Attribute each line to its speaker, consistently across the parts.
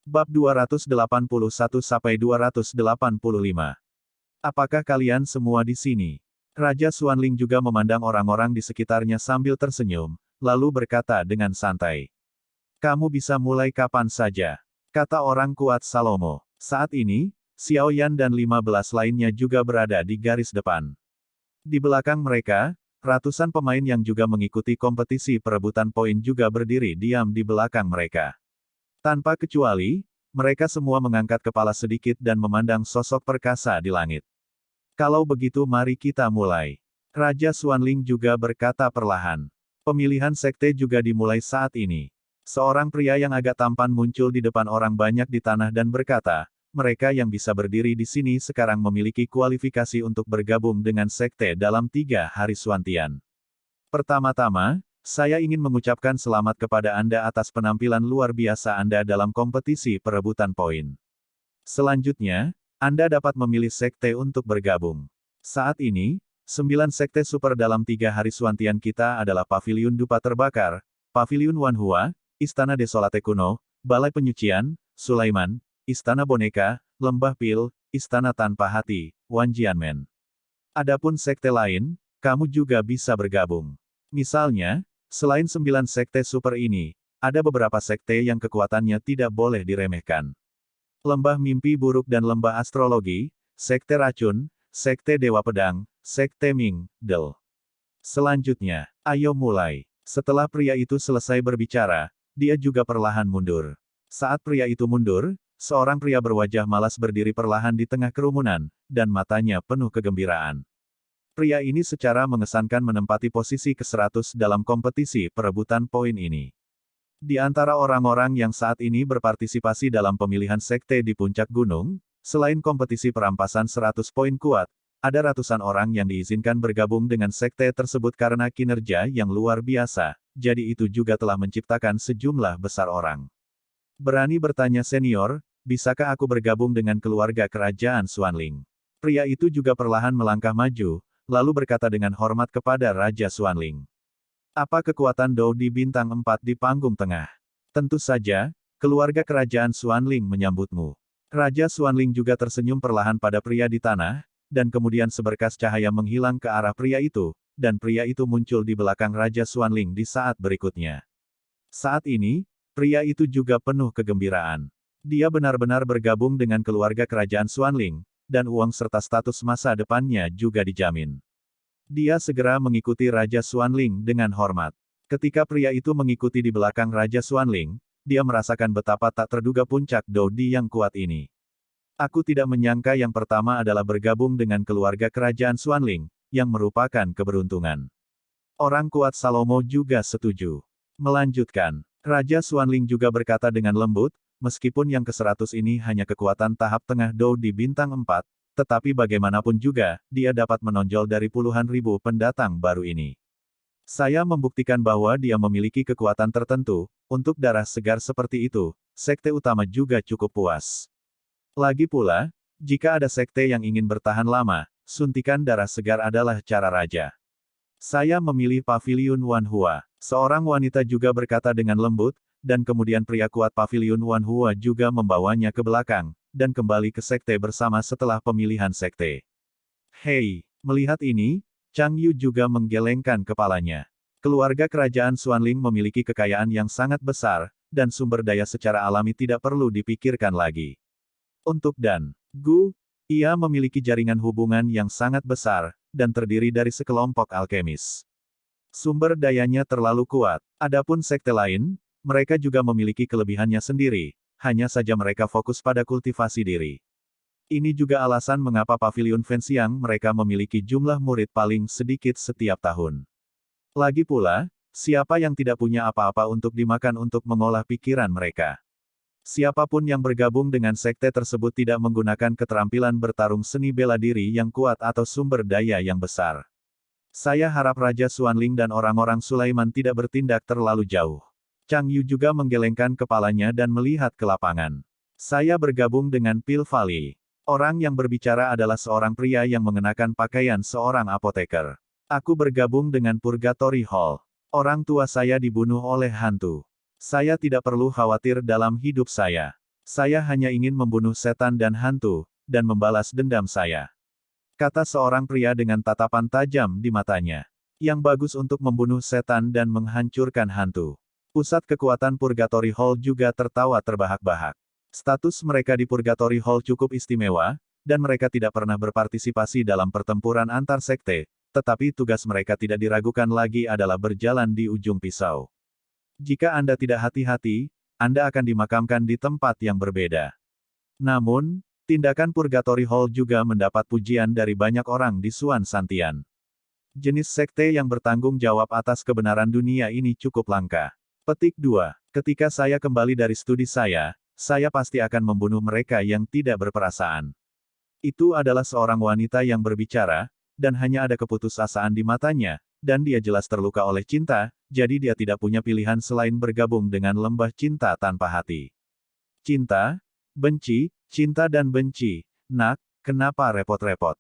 Speaker 1: Bab 281-285. Apakah kalian semua di sini? Raja Xuanling juga memandang orang-orang di sekitarnya sambil tersenyum, lalu berkata dengan santai. Kamu bisa mulai kapan saja, kata orang kuat Salomo. Saat ini, Xiao Yan dan 15 lainnya juga berada di garis depan. Di belakang mereka, ratusan pemain yang juga mengikuti kompetisi perebutan poin juga berdiri diam di belakang mereka. Tanpa kecuali, mereka semua mengangkat kepala sedikit dan memandang sosok perkasa di langit. Kalau begitu mari kita mulai. Raja Xuanling juga berkata perlahan. Pemilihan sekte juga dimulai saat ini. Seorang pria yang agak tampan muncul di depan orang banyak di tanah dan berkata, mereka yang bisa berdiri di sini sekarang memiliki kualifikasi untuk bergabung dengan sekte dalam 3 hari Xuantian. Pertama-tama, saya ingin mengucapkan selamat kepada Anda atas penampilan luar biasa Anda dalam kompetisi perebutan poin. Selanjutnya, Anda dapat memilih sekte untuk bergabung. Saat ini, 9 sekte super dalam 3 hari Xuantian kita adalah Paviliun Dupa Terbakar, Paviliun Wanhua, Istana Desolate Kuno, Balai Penyucian, Sulaiman, Istana Boneka, Lembah Pil, Istana Tanpa Hati, Wanjianmen. Adapun sekte lain, kamu juga bisa bergabung. Misalnya, selain 9 sekte super ini, ada beberapa sekte yang kekuatannya tidak boleh diremehkan. Lembah Mimpi Buruk dan Lembah Astrologi, Sekte Racun, Sekte Dewa Pedang, Sekte Ming, Del. Selanjutnya, ayo mulai. Setelah pria itu selesai berbicara, dia juga perlahan mundur. Saat pria itu mundur, seorang pria berwajah malas berdiri perlahan di tengah kerumunan, dan matanya penuh kegembiraan. Pria ini secara mengesankan menempati posisi ke-100 dalam kompetisi perebutan poin ini. Di antara orang-orang yang saat ini berpartisipasi dalam pemilihan sekte di puncak gunung, selain kompetisi perampasan 100 poin kuat, ada ratusan orang yang diizinkan bergabung dengan sekte tersebut karena kinerja yang luar biasa, jadi itu juga telah menciptakan sejumlah besar orang. Berani bertanya senior, bisakah aku bergabung dengan keluarga kerajaan Xuanling? Pria itu juga perlahan melangkah maju, lalu berkata dengan hormat kepada Raja Xuanling. Apa kekuatan Dou di bintang 4 di panggung tengah? Tentu saja, keluarga kerajaan Xuanling menyambutmu. Raja Xuanling juga tersenyum perlahan pada pria di tanah, dan kemudian seberkas cahaya menghilang ke arah pria itu, dan pria itu muncul di belakang Raja Xuanling di saat berikutnya. Saat ini, pria itu juga penuh kegembiraan. Dia benar-benar bergabung dengan keluarga kerajaan Xuanling, dan uang serta status masa depannya juga dijamin. Dia segera mengikuti Raja Xuanling dengan hormat. Ketika pria itu mengikuti di belakang Raja Xuanling, dia merasakan betapa tak terduga puncak Dodi yang kuat ini. Aku tidak menyangka yang pertama adalah bergabung dengan keluarga kerajaan Xuanling, yang merupakan keberuntungan. Orang kuat Salomo juga setuju. Melanjutkan, Raja Xuanling juga berkata dengan lembut, meskipun yang ke-100 ini hanya kekuatan tahap tengah Dodi bintang 4, tetapi bagaimanapun juga, dia dapat menonjol dari puluhan ribu pendatang baru ini. Saya membuktikan bahwa dia memiliki kekuatan tertentu, untuk darah segar seperti itu, sekte utama juga cukup puas. Lagi pula, jika ada sekte yang ingin bertahan lama, suntikan darah segar adalah cara raja. Saya memilih Paviliun Wanhua. Seorang wanita juga berkata dengan lembut, dan kemudian pria kuat Paviliun Wanhua juga membawanya ke belakang, dan kembali ke sekte bersama setelah pemilihan sekte. Hei, melihat ini, Chang Yu juga menggelengkan kepalanya. Keluarga kerajaan Xuanling memiliki kekayaan yang sangat besar, dan sumber daya secara alami tidak perlu dipikirkan lagi. Untuk Dan Gu, ia memiliki jaringan hubungan yang sangat besar, dan terdiri dari sekelompok alkemis. Sumber dayanya terlalu kuat. Adapun sekte lain, mereka juga memiliki kelebihannya sendiri, hanya saja mereka fokus pada kultivasi diri. Ini juga alasan mengapa Paviliun Fenxiang mereka memiliki jumlah murid paling sedikit setiap tahun. Lagi pula, siapa yang tidak punya apa-apa untuk dimakan untuk mengolah pikiran mereka? Siapapun yang bergabung dengan sekte tersebut tidak menggunakan keterampilan bertarung seni bela diri yang kuat atau sumber daya yang besar. Saya harap Raja Xuanling dan orang-orang Sulaiman tidak bertindak terlalu jauh. Chang Yu juga menggelengkan kepalanya dan melihat ke lapangan. Saya bergabung dengan Pil Valley. Orang yang berbicara adalah seorang pria yang mengenakan pakaian seorang apoteker. Aku bergabung dengan Purgatory Hall. Orang tua saya dibunuh oleh hantu. Saya tidak perlu khawatir dalam hidup saya. Saya hanya ingin membunuh setan dan hantu, dan membalas dendam saya. Kata seorang pria dengan tatapan tajam di matanya. Yang bagus untuk membunuh setan dan menghancurkan hantu. Pusat kekuatan Purgatory Hall juga tertawa terbahak-bahak. Status mereka di Purgatory Hall cukup istimewa, dan mereka tidak pernah berpartisipasi dalam pertempuran antar sekte, tetapi tugas mereka tidak diragukan lagi adalah berjalan di ujung pisau. Jika Anda tidak hati-hati, Anda akan dimakamkan di tempat yang berbeda. Namun, tindakan Purgatory Hall juga mendapat pujian dari banyak orang di Suan Santian. Jenis sekte yang bertanggung jawab atas kebenaran dunia ini cukup langka. Petik 2. Ketika saya kembali dari studi saya pasti akan membunuh mereka yang tidak berperasaan. Itu adalah seorang wanita yang berbicara, dan hanya ada keputusasaan di matanya, dan dia jelas terluka oleh cinta, jadi dia tidak punya pilihan selain bergabung dengan lembah cinta tanpa hati. Cinta, cinta dan benci. Nak, kenapa repot-repot?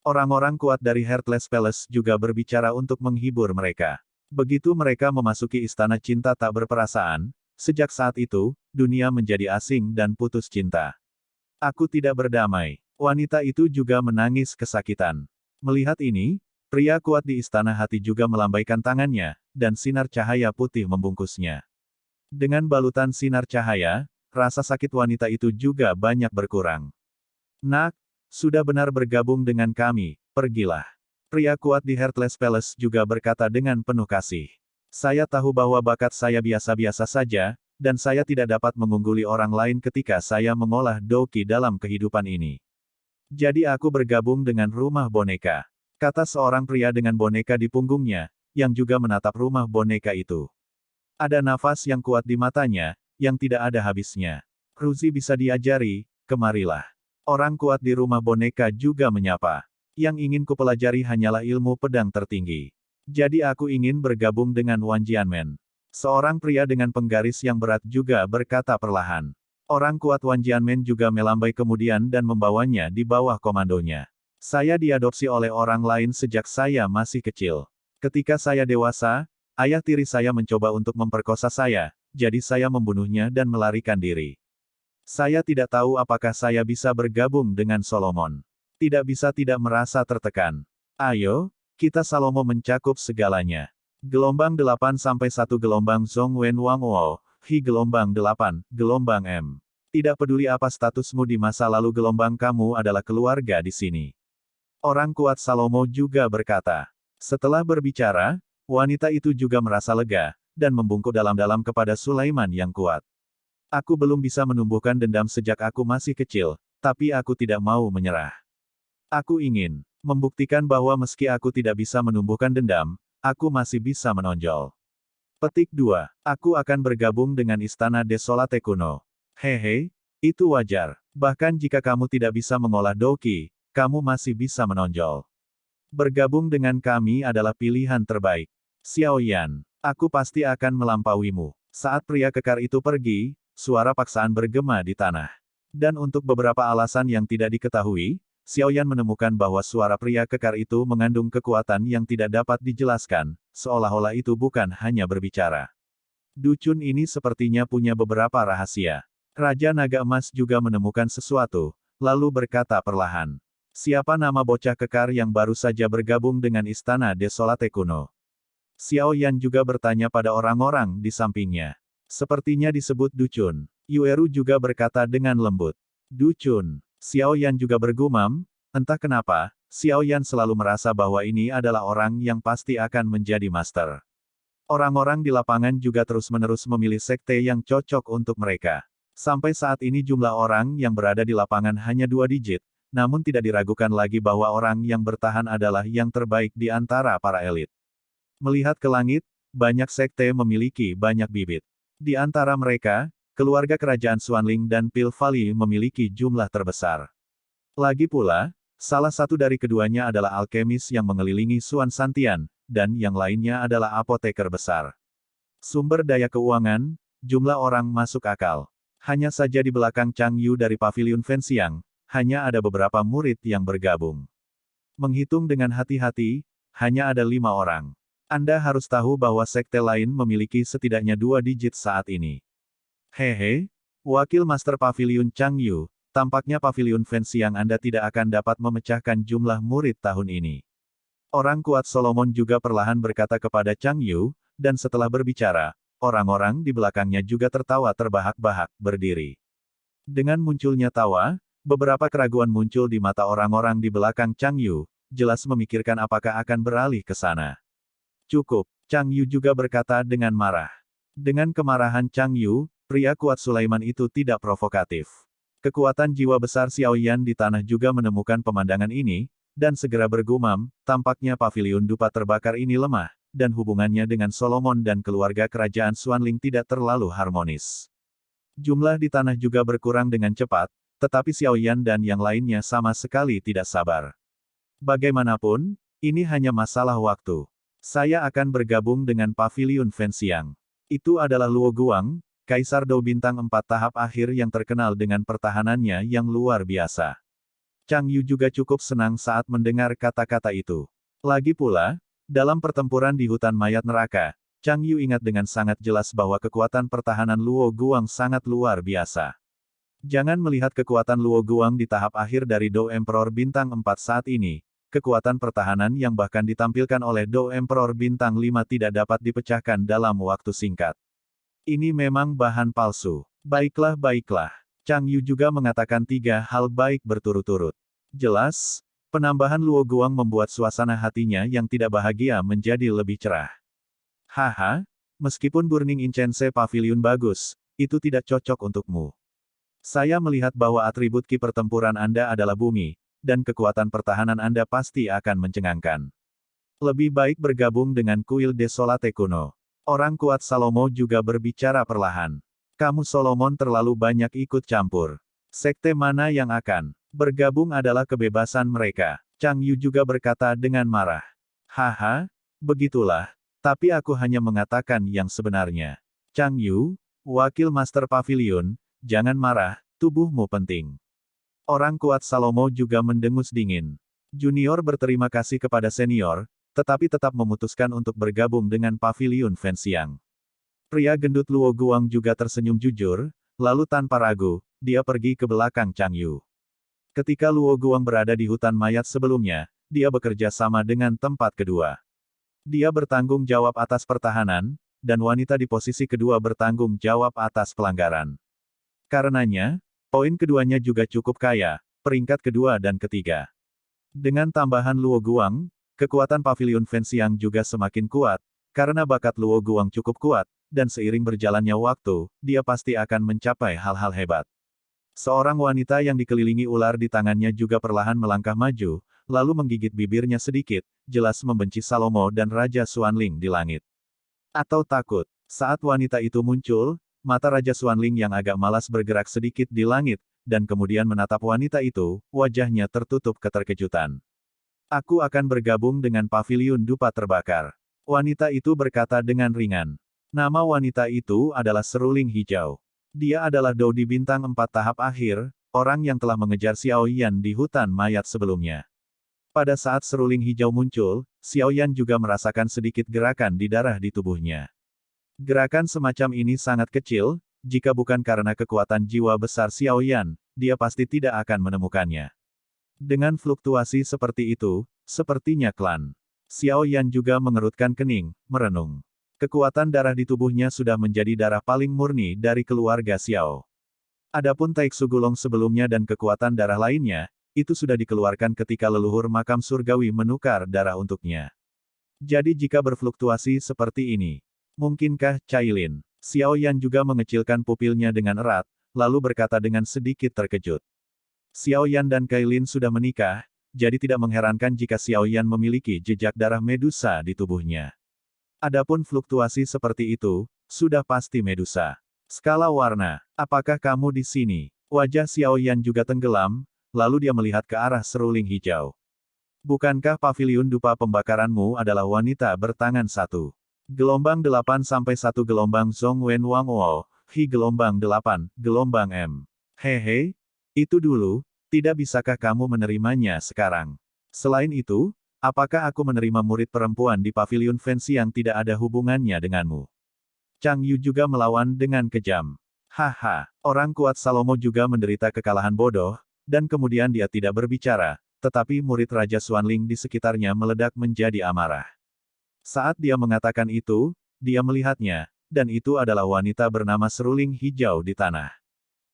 Speaker 1: Orang-orang kuat dari Heartless Palace juga berbicara untuk menghibur mereka. Begitu mereka memasuki istana cinta tak berperasaan, sejak saat itu, dunia menjadi asing dan putus cinta. Aku tidak berdamai. Wanita itu juga menangis kesakitan. Melihat ini, pria kuat di istana hati juga melambaikan tangannya, dan sinar cahaya putih membungkusnya. Dengan balutan sinar cahaya, rasa sakit wanita itu juga banyak berkurang. Nak, sudah benar bergabung dengan kami, pergilah. Pria kuat di Heartless Palace juga berkata dengan penuh kasih. Saya tahu bahwa bakat saya biasa-biasa saja, dan saya tidak dapat mengungguli orang lain ketika saya mengolah doki dalam kehidupan ini. Jadi aku bergabung dengan rumah boneka. Kata seorang pria dengan boneka di punggungnya, yang juga menatap rumah boneka itu. Ada nafas yang kuat di matanya, yang tidak ada habisnya. Ruzi bisa diajari, kemarilah. Orang kuat di rumah boneka juga menyapa. Yang ingin kupelajari hanyalah ilmu pedang tertinggi. Jadi aku ingin bergabung dengan Wan Jianmen. Seorang pria dengan penggaris yang berat juga berkata perlahan. Orang kuat Wan Jianmen juga melambai kemudian dan membawanya di bawah komandonya. Saya diadopsi oleh orang lain sejak saya masih kecil. Ketika saya dewasa, ayah tiri saya mencoba untuk memperkosa saya, jadi saya membunuhnya dan melarikan diri. Saya tidak tahu apakah saya bisa bergabung dengan Solomon. Tidak bisa tidak merasa tertekan. Ayo, kita Salomo mencakup segalanya. Gelombang 8 sampai 1 gelombang Zhong Wen Wang Wo, Hi gelombang 8, gelombang M. Tidak peduli apa statusmu di masa lalu gelombang kamu adalah keluarga di sini. Orang kuat Salomo juga berkata. Setelah berbicara, wanita itu juga merasa lega, dan membungkuk dalam-dalam kepada Sulaiman yang kuat. Aku belum bisa menumbuhkan dendam sejak aku masih kecil, tapi aku tidak mau menyerah. Aku ingin membuktikan bahwa meski aku tidak bisa menumbuhkan dendam, aku masih bisa menonjol. Petik 2. Aku akan bergabung dengan Istana Desolate kuno. Hehe, itu wajar. Bahkan jika kamu tidak bisa mengolah doki, kamu masih bisa menonjol. Bergabung dengan kami adalah pilihan terbaik. Xiao Yan, aku pasti akan melampauimu. Saat pria kekar itu pergi, suara paksaan bergema di tanah. Dan untuk beberapa alasan yang tidak diketahui, Xiao Yan menemukan bahwa suara pria kekar itu mengandung kekuatan yang tidak dapat dijelaskan, seolah-olah itu bukan hanya berbicara. Ducun ini sepertinya punya beberapa rahasia. Raja Naga Emas juga menemukan sesuatu, lalu berkata perlahan. Siapa nama bocah kekar yang baru saja bergabung dengan Istana Desolate kuno? Xiao Yan juga bertanya pada orang-orang di sampingnya. Sepertinya disebut Ducun. Yueru juga berkata dengan lembut. Ducun. Xiao Yan juga bergumam, entah kenapa, Xiao Yan selalu merasa bahwa ini adalah orang yang pasti akan menjadi master. Orang-orang di lapangan juga terus-menerus memilih sekte yang cocok untuk mereka. Sampai saat ini jumlah orang yang berada di lapangan hanya 2 digit, namun tidak diragukan lagi bahwa orang yang bertahan adalah yang terbaik di antara para elit. Melihat ke langit, banyak sekte memiliki banyak bibit. Di antara mereka, keluarga kerajaan Xuanling dan Pil Valley memiliki jumlah terbesar. Lagi pula, salah satu dari keduanya adalah alkemis yang mengelilingi Suan Santian, dan yang lainnya adalah apoteker besar. Sumber daya keuangan, jumlah orang masuk akal. Hanya saja di belakang Chang Yu dari Paviliun Fenxiang, hanya ada beberapa murid yang bergabung. Menghitung dengan hati-hati, hanya ada 5 orang. Anda harus tahu bahwa sekte lain memiliki setidaknya 2 digit saat ini. Hehe, Wakil Master Paviliun Chang Yu, tampaknya Paviliun Fenxiang Anda tidak akan dapat memecahkan jumlah murid tahun ini. Orang kuat Solomon juga perlahan berkata kepada Chang Yu, dan setelah berbicara, orang-orang di belakangnya juga tertawa terbahak-bahak, berdiri. Dengan munculnya tawa, beberapa keraguan muncul di mata orang-orang di belakang Chang Yu, jelas memikirkan apakah akan beralih ke sana. Cukup, Chang Yu juga berkata dengan marah. Dengan kemarahan Chang Yu, pria kuat Sulaiman itu tidak provokatif. Kekuatan jiwa besar Xiao Yan di tanah juga menemukan pemandangan ini, dan segera bergumam, tampaknya paviliun dupa terbakar ini lemah, dan hubungannya dengan Solomon dan keluarga kerajaan Xuanling tidak terlalu harmonis. Jumlah di tanah juga berkurang dengan cepat, tetapi Xiao Yan dan yang lainnya sama sekali tidak sabar. Bagaimanapun, ini hanya masalah waktu. Saya akan bergabung dengan Paviliun Fenxiang. Itu adalah Luo Guang, Kaisar Dou bintang 4 tahap akhir yang terkenal dengan pertahanannya yang luar biasa. Chang Yu juga cukup senang saat mendengar kata-kata itu. Lagi pula, dalam pertempuran di hutan mayat neraka, Chang Yu ingat dengan sangat jelas bahwa kekuatan pertahanan Luo Guang sangat luar biasa. Jangan melihat kekuatan Luo Guang di tahap akhir dari Dou Emperor bintang 4 saat ini, kekuatan pertahanan yang bahkan ditampilkan oleh Dou Emperor bintang 5 tidak dapat dipecahkan dalam waktu singkat. Ini memang bahan palsu. Baiklah, baiklah. Chang Yu juga mengatakan 3 hal baik berturut-turut. Jelas, penambahan Luo Guang membuat suasana hatinya yang tidak bahagia menjadi lebih cerah. Haha, meskipun Burning Incense Pavilion bagus, itu tidak cocok untukmu. Saya melihat bahwa atribut ki pertempuran Anda adalah bumi, dan kekuatan pertahanan Anda pasti akan mencengangkan. Lebih baik bergabung dengan kuil Desolate kuno. Orang kuat Salomo juga berbicara perlahan. Kamu Solomon terlalu banyak ikut campur. Sekte mana yang akan bergabung adalah kebebasan mereka. Chang Yu juga berkata dengan marah. Haha, begitulah. Tapi aku hanya mengatakan yang sebenarnya. Chang Yu, wakil Master Pavilion, jangan marah, tubuhmu penting. Orang kuat Salomo juga mendengus dingin. Junior berterima kasih kepada senior, tetapi tetap memutuskan untuk bergabung dengan Paviliun Fenxiang. Pria gendut Luo Guang juga tersenyum jujur, lalu tanpa ragu, dia pergi ke belakang Chang Yu. Ketika Luo Guang berada di hutan mayat sebelumnya, dia bekerja sama dengan tempat kedua. Dia bertanggung jawab atas pertahanan, dan wanita di posisi kedua bertanggung jawab atas pelanggaran. Karenanya, poin keduanya juga cukup kaya, peringkat kedua dan ketiga. Dengan tambahan Luo Guang, kekuatan Paviliun Fenxiang juga semakin kuat, karena bakat Luo Guang cukup kuat, dan seiring berjalannya waktu, dia pasti akan mencapai hal-hal hebat. Seorang wanita yang dikelilingi ular di tangannya juga perlahan melangkah maju, lalu menggigit bibirnya sedikit, jelas membenci Salomo dan Raja Xuanling di langit. Atau takut. Saat wanita itu muncul, mata Raja Xuanling yang agak malas bergerak sedikit di langit, dan kemudian menatap wanita itu, wajahnya tertutup keterkejutan. Aku akan bergabung dengan Paviliun Dupa Terbakar. Wanita itu berkata dengan ringan. Nama wanita itu adalah Seruling Hijau. Dia adalah Dou di bintang 4 tahap akhir, orang yang telah mengejar Xiao Yan di hutan mayat sebelumnya. Pada saat Seruling Hijau muncul, Xiao Yan juga merasakan sedikit gerakan di darah di tubuhnya. Gerakan semacam ini sangat kecil, jika bukan karena kekuatan jiwa besar Xiao Yan, dia pasti tidak akan menemukannya. Dengan fluktuasi seperti itu, sepertinya klan Xiao Yan juga mengerutkan kening, merenung. Kekuatan darah di tubuhnya sudah menjadi darah paling murni dari keluarga Xiao. Adapun Taiksu Gulong sebelumnya dan kekuatan darah lainnya, itu sudah dikeluarkan ketika leluhur makam surgawi menukar darah untuknya. Jadi jika berfluktuasi seperti ini, mungkinkah Cailin? Xiao Yan juga mengecilkan pupilnya dengan erat, lalu berkata dengan sedikit terkejut. Xiao Yan dan Cailin sudah menikah, jadi tidak mengherankan jika Xiao Yan memiliki jejak darah Medusa di tubuhnya. Adapun fluktuasi seperti itu, sudah pasti Medusa. Skala warna, apakah kamu di sini? Wajah Xiao Yan juga tenggelam, lalu dia melihat ke arah Seruling Hijau. Bukankah Paviliun Dupa Pembakaranmu adalah wanita bertangan satu? Gelombang 8 sampai 1 gelombang Zhong Wen Wang Wo, Hi gelombang 8, gelombang M. Hehe, itu dulu, tidak bisakah kamu menerimanya sekarang? Selain itu, apakah aku menerima murid perempuan di Paviliun Fenxiang yang tidak ada hubungannya denganmu? Chang Yu juga melawan dengan kejam. Haha, orang kuat Salomo juga menderita kekalahan bodoh, dan kemudian dia tidak berbicara, tetapi murid Raja Xuanling di sekitarnya meledak menjadi amarah. Saat dia mengatakan itu, dia melihatnya, dan itu adalah wanita bernama Seruling Hijau di tanah.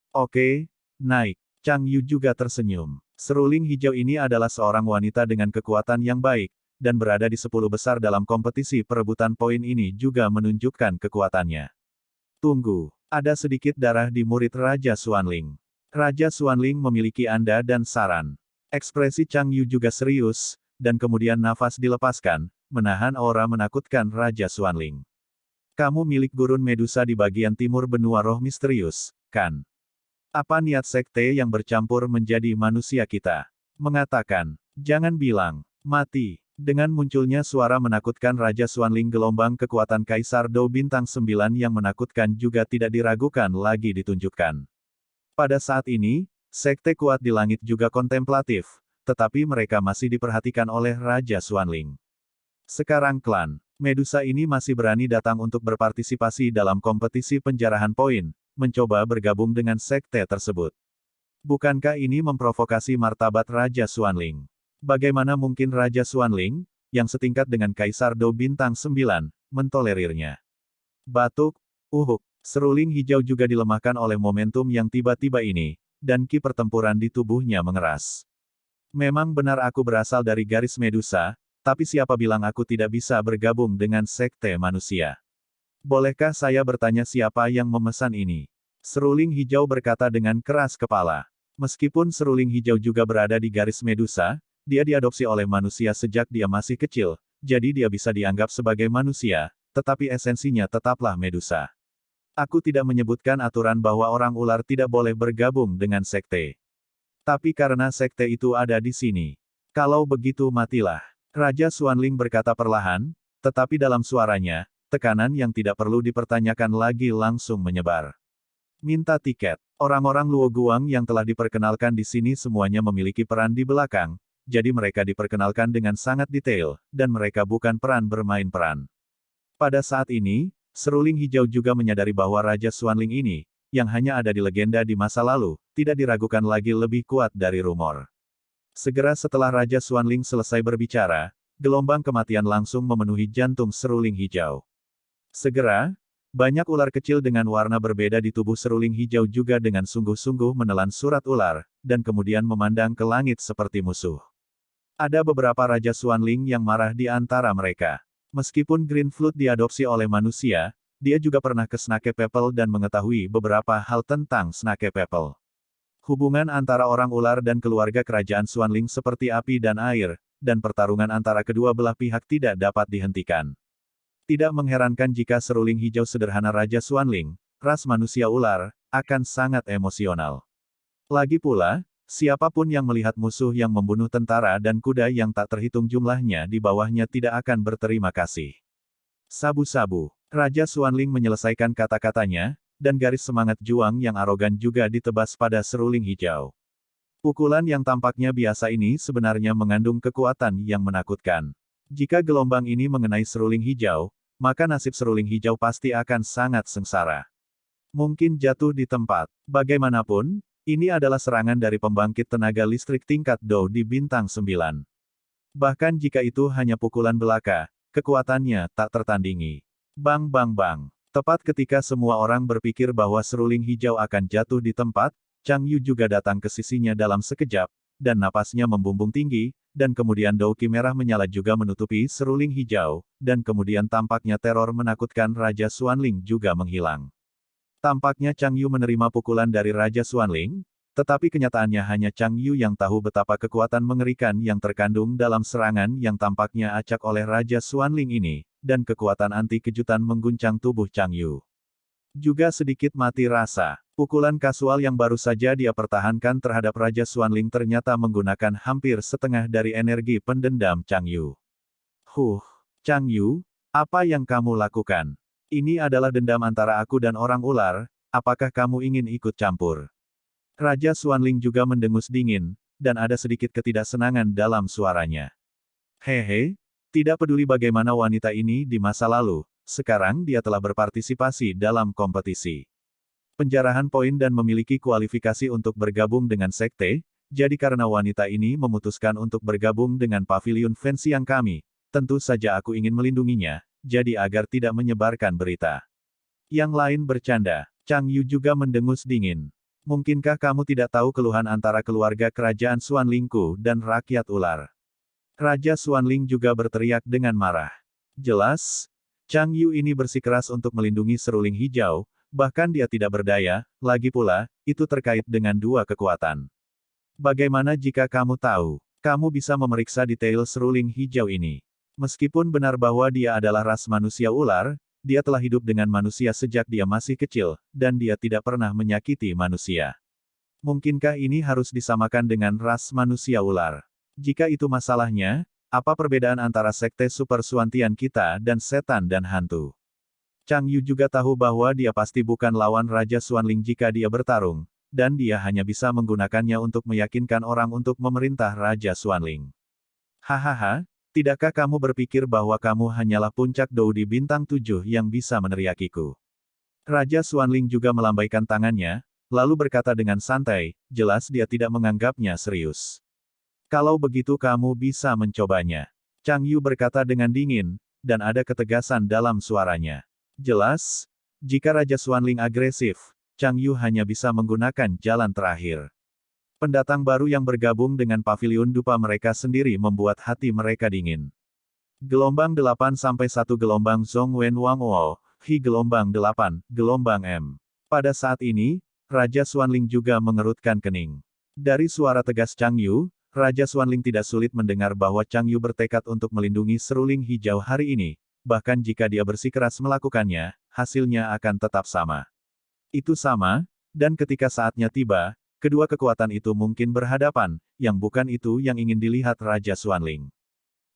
Speaker 1: Oke, naik. Chang Yu juga tersenyum. Seruling hijau ini adalah seorang wanita dengan kekuatan yang baik, dan berada di 10 besar dalam kompetisi perebutan poin ini juga menunjukkan kekuatannya. Tunggu, ada sedikit darah di murid Raja Xuanling. Raja Xuanling memiliki Anda dan saran. Ekspresi Chang Yu juga serius, dan kemudian nafas dilepaskan, menahan aura menakutkan Raja Xuanling. Kamu milik gurun Medusa di bagian timur benua roh misterius, kan? Apa niat sekte yang bercampur menjadi manusia kita? Mengatakan, jangan bilang, mati. Dengan munculnya suara menakutkan Raja Xuanling, gelombang kekuatan Kaisar Dou Bintang 9 yang menakutkan juga tidak diragukan lagi ditunjukkan. Pada saat ini, sekte kuat di langit juga kontemplatif, tetapi mereka masih diperhatikan oleh Raja Xuanling. Sekarang klan Medusa ini masih berani datang untuk berpartisipasi dalam kompetisi penjarahan poin, mencoba bergabung dengan sekte tersebut. Bukankah ini memprovokasi martabat Raja Xuanling? Bagaimana mungkin Raja Xuanling, yang setingkat dengan Kaisar Dou Bintang 9, mentolerirnya? Batuk, seruling hijau juga dilemahkan oleh momentum yang tiba-tiba ini, dan ki pertempuran di tubuhnya mengeras. Memang benar aku berasal dari garis Medusa, tapi siapa bilang aku tidak bisa bergabung dengan sekte manusia? Bolehkah saya bertanya siapa yang memesan ini? Seruling hijau berkata dengan keras kepala. Meskipun seruling hijau juga berada di garis Medusa, dia diadopsi oleh manusia sejak dia masih kecil, jadi dia bisa dianggap sebagai manusia, tetapi esensinya tetaplah Medusa. Aku tidak menyebutkan aturan bahwa orang ular tidak boleh bergabung dengan sekte. Tapi karena sekte itu ada di sini. Kalau begitu matilah. Raja Xuanling berkata perlahan, tetapi dalam suaranya, tekanan yang tidak perlu dipertanyakan lagi langsung menyebar. Minta tiket. Orang-orang Luo Guang yang telah diperkenalkan di sini semuanya memiliki peran di belakang, jadi mereka diperkenalkan dengan sangat detail, dan mereka bukan peran bermain peran. Pada saat ini, seruling hijau juga menyadari bahwa Raja Xuanling ini, yang hanya ada di legenda di masa lalu, tidak diragukan lagi lebih kuat dari rumor. Segera setelah Raja Xuanling selesai berbicara, gelombang kematian langsung memenuhi jantung seruling hijau. Segera, banyak ular kecil dengan warna berbeda di tubuh seruling hijau juga dengan sungguh-sungguh menelan surat ular, dan kemudian memandang ke langit seperti musuh. Ada beberapa Raja Xuanling yang marah di antara mereka. Meskipun Green Flood diadopsi oleh manusia, dia juga pernah ke Snake People dan mengetahui beberapa hal tentang Snake People. Hubungan antara orang ular dan keluarga kerajaan Xuanling seperti api dan air, dan pertarungan antara kedua belah pihak tidak dapat dihentikan. Tidak mengherankan jika seruling hijau sederhana Raja Xuanling, ras manusia ular, akan sangat emosional. Lagi pula, siapapun yang melihat musuh yang membunuh tentara dan kuda yang tak terhitung jumlahnya di bawahnya tidak akan berterima kasih. Sabu-sabu. Raja Xuanling menyelesaikan kata-katanya, dan garis semangat juang yang arogan juga ditebas pada seruling hijau. Pukulan yang tampaknya biasa ini sebenarnya mengandung kekuatan yang menakutkan. Jika gelombang ini mengenai seruling hijau, maka nasib seruling hijau pasti akan sangat sengsara. Mungkin jatuh di tempat. Bagaimanapun, ini adalah serangan dari pembangkit tenaga listrik tingkat Dou di bintang 9. Bahkan jika itu hanya pukulan belaka, kekuatannya tak tertandingi. Bang bang bang. Tepat ketika semua orang berpikir bahwa seruling hijau akan jatuh di tempat, Chang Yu juga datang ke sisinya dalam sekejap, dan napasnya membumbung tinggi, dan kemudian Dou Qi merah menyala juga menutupi seruling hijau, dan kemudian tampaknya teror menakutkan Raja Xuanling juga menghilang. Tampaknya Chang Yu menerima pukulan dari Raja Xuanling, tetapi kenyataannya hanya Chang Yu yang tahu betapa kekuatan mengerikan yang terkandung dalam serangan yang tampaknya acak oleh Raja Xuanling ini, dan kekuatan anti-kejutan mengguncang tubuh Chang Yu. Juga sedikit mati rasa, pukulan kasual yang baru saja dia pertahankan terhadap Raja Xuanling ternyata menggunakan hampir setengah dari energi pendendam Chang Yu. Chang Yu, apa yang kamu lakukan? Ini adalah dendam antara aku dan orang ular, apakah kamu ingin ikut campur? Raja Xuanling juga mendengus dingin, dan ada sedikit ketidaksenangan dalam suaranya. Hehe, tidak peduli bagaimana wanita ini di masa lalu, sekarang dia telah berpartisipasi dalam kompetisi. penjarahan poin dan memiliki kualifikasi untuk bergabung dengan sekte, jadi karena wanita ini memutuskan untuk bergabung dengan paviliun fans yang kami, tentu saja aku ingin melindunginya, jadi agar tidak menyebarkan berita. Yang lain bercanda. Chang Yu juga mendengus dingin. Mungkinkah kamu tidak tahu keluhan antara keluarga kerajaan Xuanlingku dan rakyat ular? Raja Xuanling juga berteriak dengan marah. Jelas, Chang Yu ini bersikeras untuk melindungi seruling hijau, bahkan dia tidak berdaya, lagi pula, itu terkait dengan dua kekuatan. Bagaimana jika kamu tahu? Kamu bisa memeriksa detail seruling hijau ini. Meskipun benar bahwa dia adalah ras manusia ular, dia telah hidup dengan manusia sejak dia masih kecil, dan dia tidak pernah menyakiti manusia. Mungkinkah ini harus disamakan dengan ras manusia ular? Jika itu masalahnya, apa perbedaan antara sekte Super Suantian kita dan setan dan hantu? Chang Yu juga tahu bahwa dia pasti bukan lawan Raja Xuanling jika dia bertarung, dan dia hanya bisa menggunakannya untuk meyakinkan orang untuk memerintah Raja Xuanling. Hahaha, tidakkah kamu berpikir bahwa kamu hanyalah puncak dou di bintang 7 yang bisa meneriakiku? Raja Xuanling juga melambaikan tangannya, lalu berkata dengan santai, jelas dia tidak menganggapnya serius. Kalau begitu kamu bisa mencobanya. Chang Yu berkata dengan dingin, dan ada ketegasan dalam suaranya. Jelas, jika Raja Xuanling agresif, Chang Yu hanya bisa menggunakan jalan terakhir. Pendatang baru yang bergabung dengan paviliun dupa mereka sendiri membuat hati mereka dingin. Gelombang 8 sampai 1 gelombang Zhong Wen Wang Wo, Hi gelombang 8, gelombang M. Pada saat ini, Raja Xuanling juga mengerutkan kening. Dari suara tegas Chang Yu, Raja Xuanling tidak sulit mendengar bahwa Chang Yu bertekad untuk melindungi seruling hijau hari ini, bahkan jika dia bersikeras melakukannya, hasilnya akan tetap sama. Itu sama, dan ketika saatnya tiba, kedua kekuatan itu mungkin berhadapan, yang bukan itu yang ingin dilihat Raja Xuanling.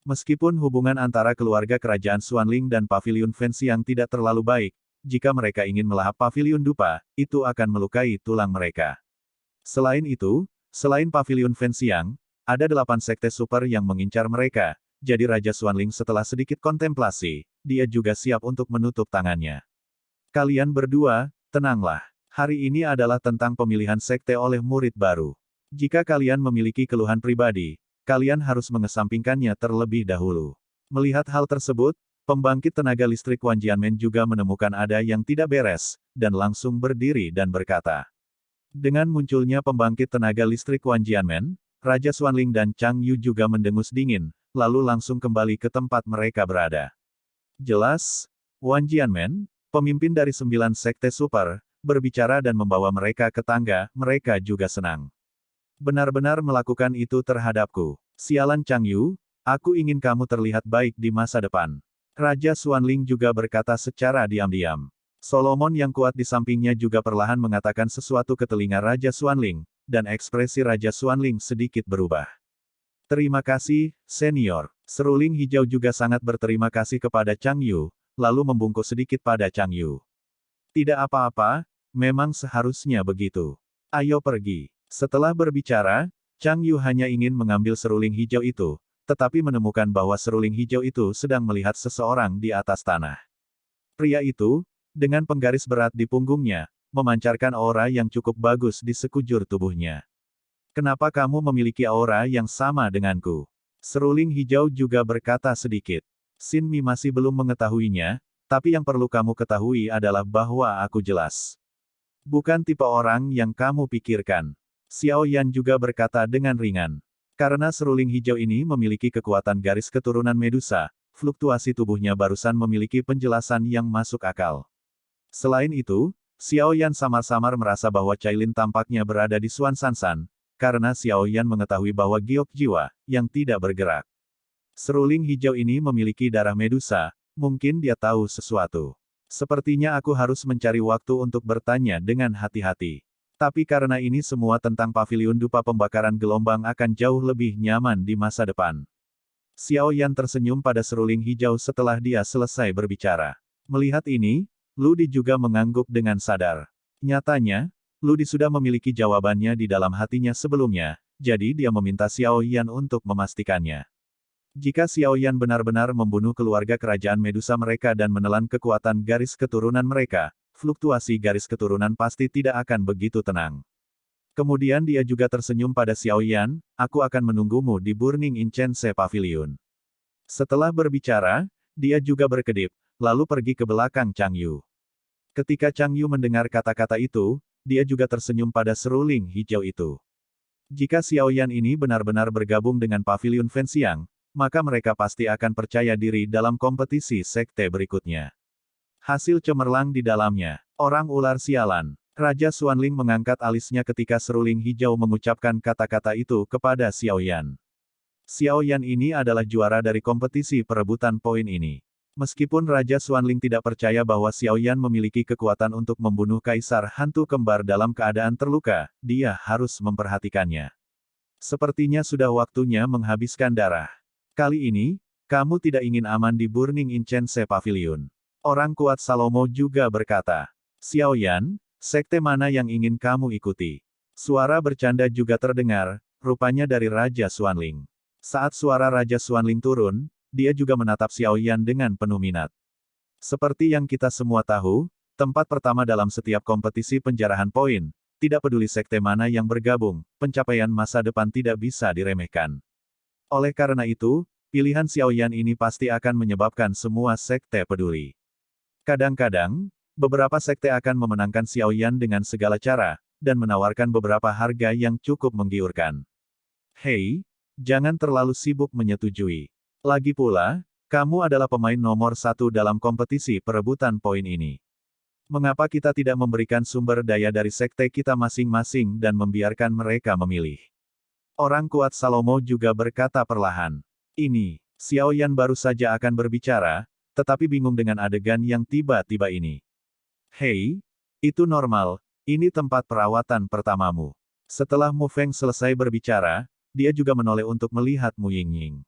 Speaker 1: Meskipun hubungan antara keluarga kerajaan Xuanling dan paviliun fans yang tidak terlalu baik, jika mereka ingin melahap paviliun dupa, itu akan melukai tulang mereka. Selain itu, selain paviliun fans yang, ada 8 sekte super yang mengincar mereka, jadi Raja Xuanling setelah sedikit kontemplasi, dia juga siap untuk menutup tangannya. Kalian berdua, tenanglah. Hari ini adalah tentang pemilihan sekte oleh murid baru. Jika kalian memiliki keluhan pribadi, kalian harus mengesampingkannya terlebih dahulu. Melihat hal tersebut, pembangkit tenaga listrik Wan Jianmen juga menemukan ada yang tidak beres, dan langsung berdiri dan berkata. Dengan munculnya pembangkit tenaga listrik Wan Jianmen, Raja Xuanling dan Chang Yu juga mendengus dingin, lalu langsung kembali ke tempat mereka berada. Jelas, Wan Jianmen, pemimpin dari 9 sekte super, berbicara dan membawa mereka ke tangga, mereka juga senang. Benar-benar melakukan itu terhadapku. Sialan Chang Yu, aku ingin kamu terlihat baik di masa depan. Raja Xuanling juga berkata secara diam-diam. Solomon yang kuat di sampingnya juga perlahan mengatakan sesuatu ke telinga Raja Xuanling, dan ekspresi Raja Xuanling sedikit berubah. Terima kasih, senior. Seruling hijau juga sangat berterima kasih kepada Chang Yu, lalu membungkuk sedikit pada Chang Yu. Tidak apa-apa, memang seharusnya begitu. Ayo pergi. Setelah berbicara, Chang Yu hanya ingin mengambil seruling hijau itu, tetapi menemukan bahwa seruling hijau itu sedang melihat seseorang di atas tanah. Pria itu, dengan penggaris berat di punggungnya, memancarkan aura yang cukup bagus di sekujur tubuhnya. Kenapa kamu memiliki aura yang sama denganku? Seruling hijau juga berkata sedikit. Xin Mi masih belum mengetahuinya, tapi yang perlu kamu ketahui adalah bahwa aku jelas. Bukan tipe orang yang kamu pikirkan. Xiao Yan juga berkata dengan ringan. Karena seruling hijau ini memiliki kekuatan garis keturunan Medusa, fluktuasi tubuhnya barusan memiliki penjelasan yang masuk akal. Selain itu, Xiao Yan samar-samar merasa bahwa Cailin tampaknya berada di Xuan Sansan, karena Xiao Yan mengetahui bahwa giok jiwa, yang tidak bergerak. Seruling hijau ini memiliki darah Medusa, mungkin dia tahu sesuatu. Sepertinya aku harus mencari waktu untuk bertanya dengan hati-hati. Tapi karena ini semua tentang paviliun dupa pembakaran gelombang akan jauh lebih nyaman di masa depan. Xiao Yan tersenyum pada seruling hijau setelah dia selesai berbicara. Melihat ini, Ludi juga mengangguk dengan sadar. Nyatanya, Ludi sudah memiliki jawabannya di dalam hatinya sebelumnya, jadi dia meminta Xiao Yan untuk memastikannya. Jika Xiao Yan benar-benar membunuh keluarga kerajaan Medusa mereka dan menelan kekuatan garis keturunan mereka, fluktuasi garis keturunan pasti tidak akan begitu tenang. Kemudian dia juga tersenyum pada Xiao Yan, aku akan menunggumu di Burning Incense Pavilion. Setelah berbicara, dia juga berkedip, lalu pergi ke belakang Chang Yu. Ketika Chang Yu mendengar kata-kata itu, dia juga tersenyum pada seruling hijau itu. Jika Xiao Yan ini benar-benar bergabung dengan Pavilion Fenxiang, maka mereka pasti akan percaya diri dalam kompetisi sekte berikutnya. Hasil cemerlang di dalamnya. Orang ular sialan. Raja Xuanling mengangkat alisnya ketika seruling hijau mengucapkan kata-kata itu kepada Xiao Yan. Xiao Yan ini adalah juara dari kompetisi perebutan poin ini. Meskipun Raja Xuanling tidak percaya bahwa Xiao Yan memiliki kekuatan untuk membunuh Kaisar Hantu Kembar dalam keadaan terluka, dia harus memperhatikannya. Sepertinya sudah waktunya menghabiskan darah. Kali ini, kamu tidak ingin aman di Burning Incense Pavilion. Orang kuat Salomo juga berkata, Xiao Yan, sekte mana yang ingin kamu ikuti? Suara bercanda juga terdengar, rupanya dari Raja Xuanling. Saat suara Raja Xuanling turun, dia juga menatap Xiao Yan dengan penuh minat. Seperti yang kita semua tahu, tempat pertama dalam setiap kompetisi penjarahan poin, tidak peduli sekte mana yang bergabung, pencapaian masa depan tidak bisa diremehkan. Oleh karena itu, pilihan Xiao Yan ini pasti akan menyebabkan semua sekte peduli. Kadang-kadang, beberapa sekte akan memenangkan Xiao Yan dengan segala cara, dan menawarkan beberapa harga yang cukup menggiurkan. Hei, jangan terlalu sibuk menyetujui. Lagi pula, kamu adalah pemain nomor 1 dalam kompetisi perebutan poin ini. Mengapa kita tidak memberikan sumber daya dari sekte kita masing-masing dan membiarkan mereka memilih? Orang kuat Salomo juga berkata perlahan. Ini, Xiao Yan baru saja akan berbicara, tetapi bingung dengan adegan yang tiba-tiba ini. Hei, itu normal, ini tempat perawatan pertamamu. Setelah Mu Feng selesai berbicara, dia juga menoleh untuk melihat Mu Yingying.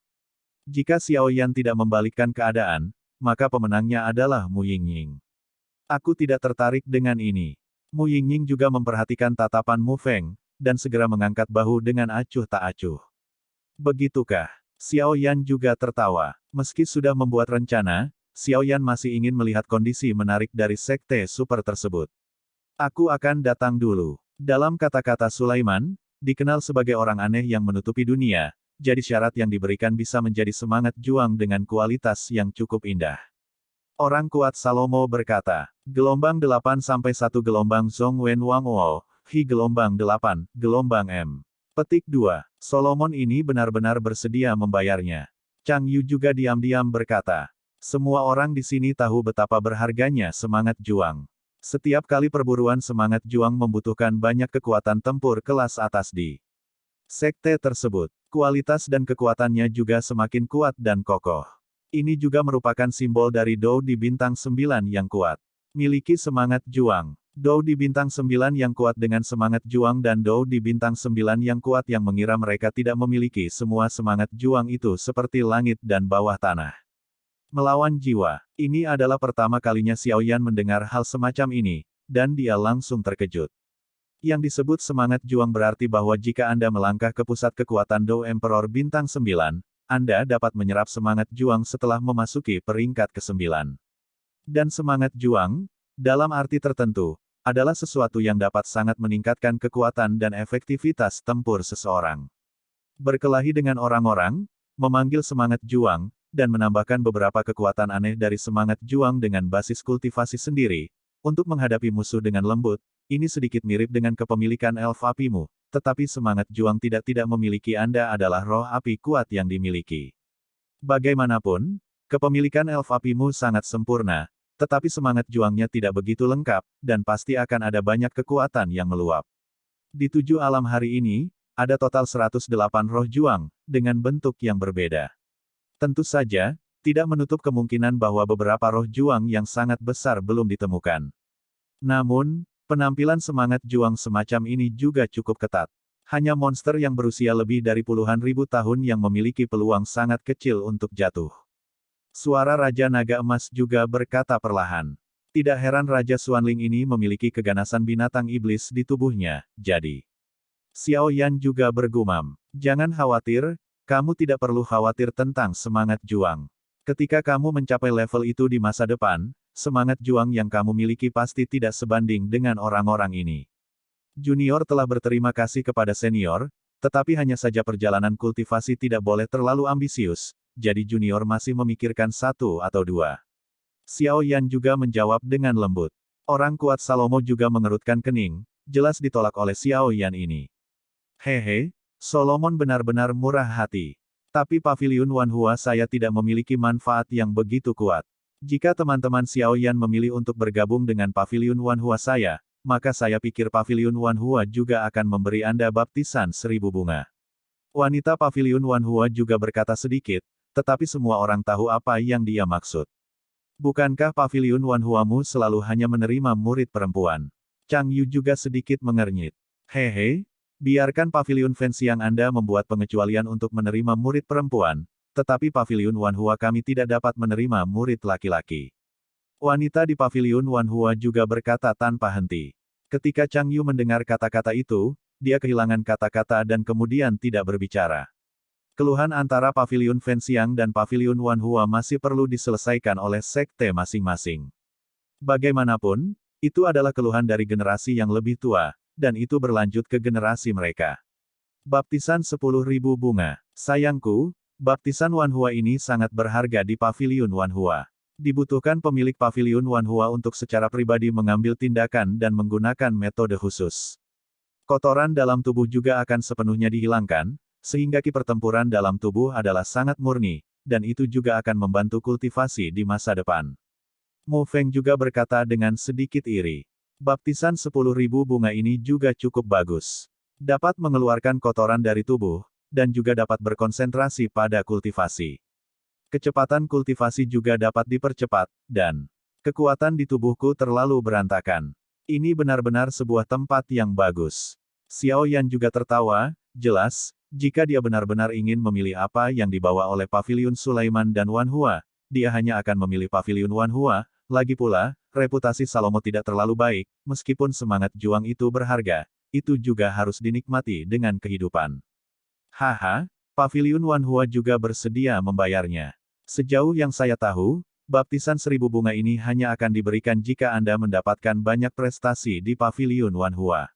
Speaker 1: Jika Xiao Yan tidak membalikkan keadaan, maka pemenangnya adalah Mu Yingying. Aku tidak tertarik dengan ini. Mu Yingying juga memperhatikan tatapan Mu Feng, dan segera mengangkat bahu dengan acuh tak acuh. Begitukah? Xiao Yan juga tertawa. Meski sudah membuat rencana, Xiao Yan masih ingin melihat kondisi menarik dari sekte super tersebut. Aku akan datang dulu. Dalam kata-kata Sulaiman, dikenal sebagai orang aneh yang menutupi dunia, jadi syarat yang diberikan bisa menjadi semangat juang dengan kualitas yang cukup indah. Orang kuat Salomo berkata, gelombang 8 sampai 1 gelombang Zhong Wen Wang Wo, Hi gelombang 8, gelombang M. Petik 2. Solomon ini benar-benar bersedia membayarnya. Chang Yu juga diam-diam berkata, semua orang di sini tahu betapa berharganya semangat juang. Setiap kali perburuan semangat juang membutuhkan banyak kekuatan tempur kelas atas di sekte tersebut. Kualitas dan kekuatannya juga semakin kuat dan kokoh. Ini juga merupakan simbol dari Dou di bintang 9 yang kuat. Miliki semangat juang. Dou di bintang 9 yang kuat dengan semangat juang dan Dou di bintang 9 yang kuat yang mengira mereka tidak memiliki semua semangat juang itu seperti langit dan bawah tanah. Melawan jiwa. Ini adalah pertama kalinya Xiao Yan mendengar hal semacam ini, dan dia langsung terkejut. Yang disebut semangat juang berarti bahwa jika Anda melangkah ke pusat kekuatan Dou Emperor bintang 9, Anda dapat menyerap semangat juang setelah memasuki peringkat ke-9. Dan semangat juang, dalam arti tertentu, adalah sesuatu yang dapat sangat meningkatkan kekuatan dan efektivitas tempur seseorang. Berkelahi dengan orang-orang, memanggil semangat juang, dan menambahkan beberapa kekuatan aneh dari semangat juang dengan basis kultivasi sendiri, untuk menghadapi musuh dengan lembut, ini sedikit mirip dengan kepemilikan elf apimu, tetapi semangat juang tidak memiliki Anda adalah roh api kuat yang dimiliki. Bagaimanapun, kepemilikan elf apimu sangat sempurna, tetapi semangat juangnya tidak begitu lengkap, dan pasti akan ada banyak kekuatan yang meluap. Di 7 alam hari ini, ada total 108 roh juang, dengan bentuk yang berbeda. Tentu saja, tidak menutup kemungkinan bahwa beberapa roh juang yang sangat besar belum ditemukan. Namun, penampilan semangat juang semacam ini juga cukup ketat. Hanya monster yang berusia lebih dari puluhan ribu tahun yang memiliki peluang sangat kecil untuk jatuh. Suara Raja Naga Emas juga berkata perlahan. Tidak heran Raja Xuanling ini memiliki keganasan binatang iblis di tubuhnya, jadi. Xiao Yan juga bergumam. Jangan khawatir, kamu tidak perlu khawatir tentang semangat juang. Ketika kamu mencapai level itu di masa depan, semangat juang yang kamu miliki pasti tidak sebanding dengan orang-orang ini. Junior telah berterima kasih kepada senior, tetapi hanya saja perjalanan kultivasi tidak boleh terlalu ambisius, jadi junior masih memikirkan satu atau dua. Xiao Yan juga menjawab dengan lembut. Orang kuat Salomo juga mengerutkan kening, jelas ditolak oleh Xiao Yan ini. Hehe, Solomon benar-benar murah hati. Tapi paviliun Wanhua saya tidak memiliki manfaat yang begitu kuat. Jika teman-teman Xiao Yan memilih untuk bergabung dengan paviliun Wanhua saya, maka saya pikir paviliun Wanhua juga akan memberi Anda baptisan 1000 bunga. Wanita paviliun Wanhua juga berkata sedikit, tetapi semua orang tahu apa yang dia maksud. Bukankah paviliun Wanhuamu selalu hanya menerima murid perempuan? Chang Yu juga sedikit mengernyit. Hehe, biarkan paviliun Fenxiang Anda membuat pengecualian untuk menerima murid perempuan, tetapi paviliun Wanhua kami tidak dapat menerima murid laki-laki. Wanita di paviliun Wanhua juga berkata tanpa henti. Ketika Chang Yu mendengar kata-kata itu, dia kehilangan kata-kata dan kemudian tidak berbicara. Keluhan antara paviliun Fenxiang dan paviliun Wanhua masih perlu diselesaikan oleh sekte masing-masing. Bagaimanapun, itu adalah keluhan dari generasi yang lebih tua, dan itu berlanjut ke generasi mereka. Baptisan 10.000 bunga. Sayangku, baptisan Wanhua ini sangat berharga di paviliun Wanhua. Dibutuhkan pemilik paviliun Wanhua untuk secara pribadi mengambil tindakan dan menggunakan metode khusus. Kotoran dalam tubuh juga akan sepenuhnya dihilangkan, sehingga ki pertempuran dalam tubuh adalah sangat murni, dan itu juga akan membantu kultivasi di masa depan. Mu Feng juga berkata dengan sedikit iri. Baptisan 10.000 bunga ini juga cukup bagus. Dapat mengeluarkan kotoran dari tubuh, dan juga dapat berkonsentrasi pada kultivasi. Kecepatan kultivasi juga dapat dipercepat, dan kekuatan di tubuhku terlalu berantakan. Ini benar-benar sebuah tempat yang bagus. Xiao Yan juga tertawa, jelas, jika dia benar-benar ingin memilih apa yang dibawa oleh paviliun Sulaiman dan Wanhua, dia hanya akan memilih paviliun Wanhua. Lagi pula, reputasi Salomo tidak terlalu baik, meskipun semangat juang itu berharga, itu juga harus dinikmati dengan kehidupan. Haha, paviliun Wanhua juga bersedia membayarnya. Sejauh yang saya tahu, baptisan 1000 bunga ini hanya akan diberikan jika Anda mendapatkan banyak prestasi di paviliun Wanhua.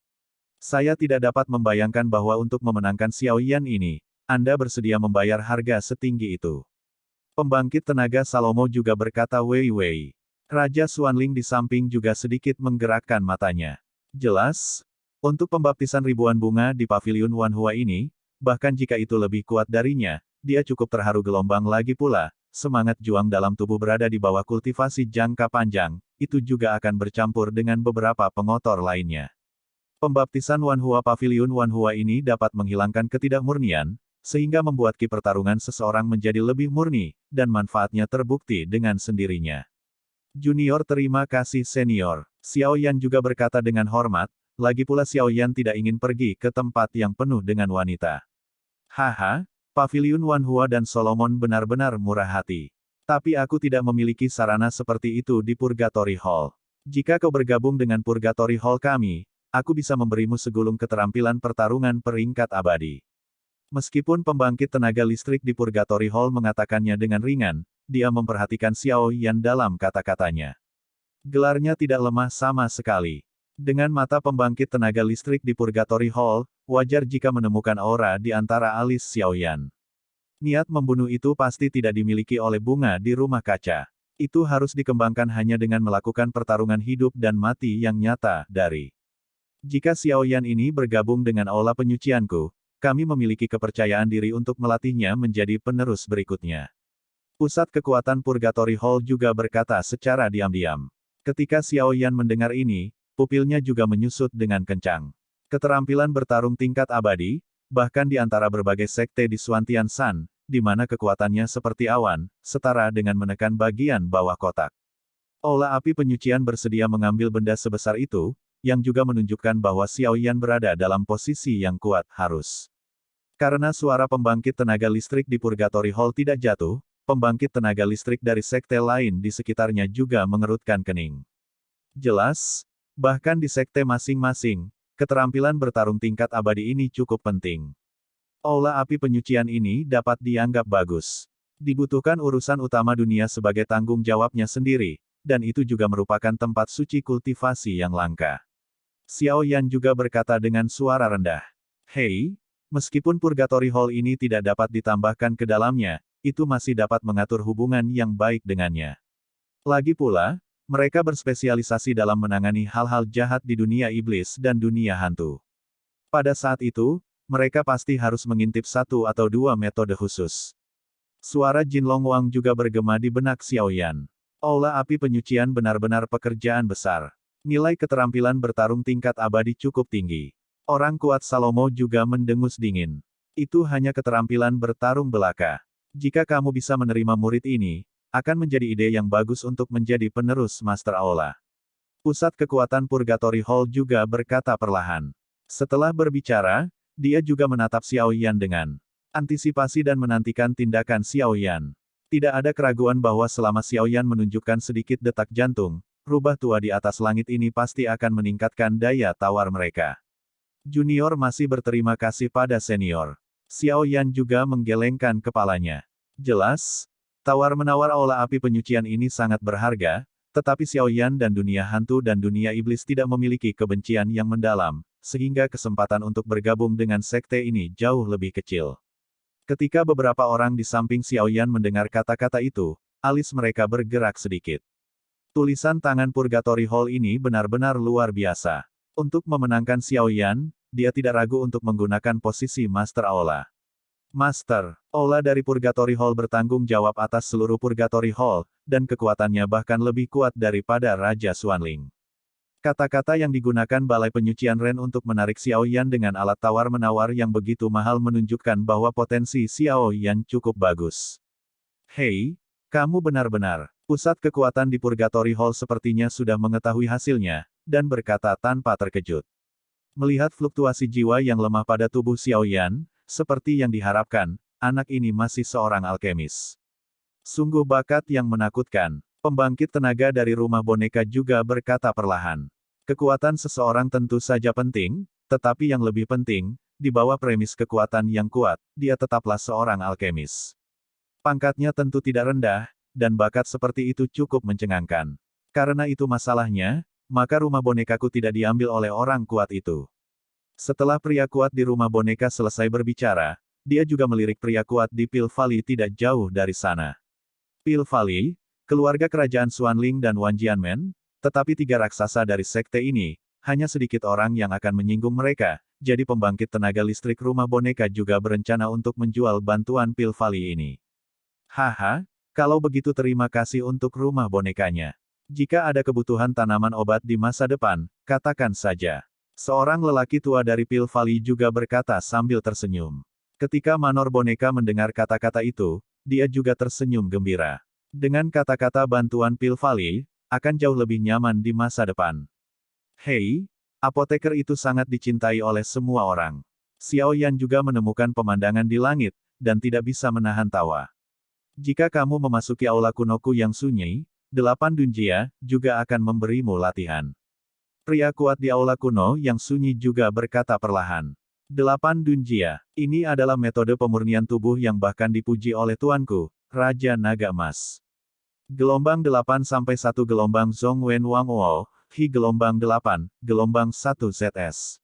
Speaker 1: Saya tidak dapat membayangkan bahwa untuk memenangkan Xiao Yan ini, Anda bersedia membayar harga setinggi itu. Pembangkit tenaga Salomo juga berkata Wei Wei. Raja Xuanling di samping juga sedikit menggerakkan matanya. Jelas, untuk pembaptisan ribuan bunga di paviliun Wanhua ini, bahkan jika itu lebih kuat darinya, dia cukup terharu gelombang lagi pula, semangat juang dalam tubuh berada di bawah kultivasi jangka panjang, itu juga akan bercampur dengan beberapa pengotor lainnya. Pembaptisan Wanhua Paviliun Wanhua ini dapat menghilangkan ketidakmurnian, sehingga membuat ki pertarungan seseorang menjadi lebih murni, dan manfaatnya terbukti dengan sendirinya. Junior terima kasih senior. Xiao Yan juga berkata dengan hormat, lagi pula Xiao Yan tidak ingin pergi ke tempat yang penuh dengan wanita. Haha, Paviliun Wanhua dan Solomon benar-benar murah hati. Tapi aku tidak memiliki sarana seperti itu di Purgatory Hall. Jika kau bergabung dengan Purgatory Hall kami, aku bisa memberimu segulung keterampilan pertarungan peringkat abadi. Meskipun pembangkit tenaga listrik di Purgatory Hall mengatakannya dengan ringan, dia memperhatikan Xiao Yan dalam kata-katanya. Gelarnya tidak lemah sama sekali. Dengan mata pembangkit tenaga listrik di Purgatory Hall, wajar jika menemukan aura di antara alis Xiao Yan. Niat membunuh itu pasti tidak dimiliki oleh bunga di rumah kaca. Itu harus dikembangkan hanya dengan melakukan pertarungan hidup dan mati yang nyata dari. Jika Xiao Yan ini bergabung dengan aula penyucianku, kami memiliki kepercayaan diri untuk melatihnya menjadi penerus berikutnya. Pusat kekuatan Purgatory Hall juga berkata secara diam-diam. Ketika Xiao Yan mendengar ini, pupilnya juga menyusut dengan kencang. Keterampilan bertarung tingkat abadi, bahkan di antara berbagai sekte di Suantian San, di mana kekuatannya seperti awan, setara dengan menekan bagian bawah kotak. Aula api penyucian bersedia mengambil benda sebesar itu, yang juga menunjukkan bahwa Xiao Yan berada dalam posisi yang kuat harus. Karena suara pembangkit tenaga listrik di Purgatory Hall tidak jatuh, pembangkit tenaga listrik dari sekte lain di sekitarnya juga mengerutkan kening. Jelas, bahkan di sekte masing-masing, keterampilan bertarung tingkat abadi ini cukup penting. Aula api penyucian ini dapat dianggap bagus. Dibutuhkan urusan utama dunia sebagai tanggung jawabnya sendiri, dan itu juga merupakan tempat suci kultivasi yang langka. Xiao Yan juga berkata dengan suara rendah. Hei, meskipun Purgatory Hall ini tidak dapat ditambahkan ke dalamnya, itu masih dapat mengatur hubungan yang baik dengannya. Lagi pula, mereka berspesialisasi dalam menangani hal-hal jahat di dunia iblis dan dunia hantu. Pada saat itu, mereka pasti harus mengintip satu atau dua metode khusus. Suara Jin Longwang juga bergema di benak Xiao Yan. Aula api penyucian benar-benar pekerjaan besar. Nilai keterampilan bertarung tingkat abadi cukup tinggi. Orang kuat Salomo juga mendengus dingin. Itu hanya keterampilan bertarung belaka. Jika kamu bisa menerima murid ini, akan menjadi ide yang bagus untuk menjadi penerus Master Aula. Pusat kekuatan Purgatory Hall juga berkata perlahan. Setelah berbicara, dia juga menatap Xiao Yan dengan antisipasi dan menantikan tindakan Xiao Yan. Tidak ada keraguan bahwa selama Xiao Yan menunjukkan sedikit detak jantung, rubah tua di atas langit ini pasti akan meningkatkan daya tawar mereka. Junior masih berterima kasih pada senior. Xiao Yan juga menggelengkan kepalanya. Jelas, tawar-menawar aula api penyucian ini sangat berharga, tetapi Xiao Yan dan dunia hantu dan dunia iblis tidak memiliki kebencian yang mendalam, sehingga kesempatan untuk bergabung dengan sekte ini jauh lebih kecil. Ketika beberapa orang di samping Xiao Yan mendengar kata-kata itu, alis mereka bergerak sedikit. Tulisan tangan Purgatory Hall ini benar-benar luar biasa. Untuk memenangkan Xiao Yan, dia tidak ragu untuk menggunakan posisi Master Aula. Master, Aula dari Purgatory Hall bertanggung jawab atas seluruh Purgatory Hall, dan kekuatannya bahkan lebih kuat daripada Raja Xuanling. Kata-kata yang digunakan Balai Penyucian Ren untuk menarik Xiao Yan dengan alat tawar-menawar yang begitu mahal menunjukkan bahwa potensi Xiao Yan cukup bagus. Hei, kamu benar-benar. Pusat kekuatan di Purgatory Hall sepertinya sudah mengetahui hasilnya, dan berkata tanpa terkejut. Melihat fluktuasi jiwa yang lemah pada tubuh Xiao Yan, seperti yang diharapkan, anak ini masih seorang alkemis. Sungguh bakat yang menakutkan. Pembangkit tenaga dari rumah boneka juga berkata perlahan. Kekuatan seseorang tentu saja penting, tetapi yang lebih penting, di bawah premis kekuatan yang kuat, dia tetaplah seorang alkemis. Pangkatnya tentu tidak rendah, dan bakat seperti itu cukup mencengangkan. Karena itu masalahnya, maka rumah bonekaku tidak diambil oleh orang kuat itu. Setelah pria kuat di rumah boneka selesai berbicara, dia juga melirik pria kuat di Pil Valley tidak jauh dari sana. Pil Valley, keluarga kerajaan Xuanling dan Wan Jianmen, tetapi tiga raksasa dari sekte ini, hanya sedikit orang yang akan menyinggung mereka, jadi pembangkit tenaga listrik rumah boneka juga berencana untuk menjual bantuan Pil Valley ini. Haha, kalau begitu terima kasih untuk rumah bonekanya. Jika ada kebutuhan tanaman obat di masa depan, katakan saja. Seorang lelaki tua dari Pil Valley juga berkata sambil tersenyum. Ketika Manor Boneka mendengar kata-kata itu, dia juga tersenyum gembira. Dengan kata-kata bantuan Pil Valley, akan jauh lebih nyaman di masa depan. Hei, apoteker itu sangat dicintai oleh semua orang. Xiao Yan juga menemukan pemandangan di langit, dan tidak bisa menahan tawa. Jika kamu memasuki aula kunoku yang sunyi, 8 Dunjia juga akan memberimu latihan. Pria kuat di aula kuno yang sunyi juga berkata perlahan. 8 Dunjia, ini adalah metode pemurnian tubuh yang bahkan dipuji oleh tuanku, Raja Naga Emas. Gelombang 8 sampai 1 gelombang Zhong Wen Wang Wo, Hi gelombang 8, gelombang 1 ZS.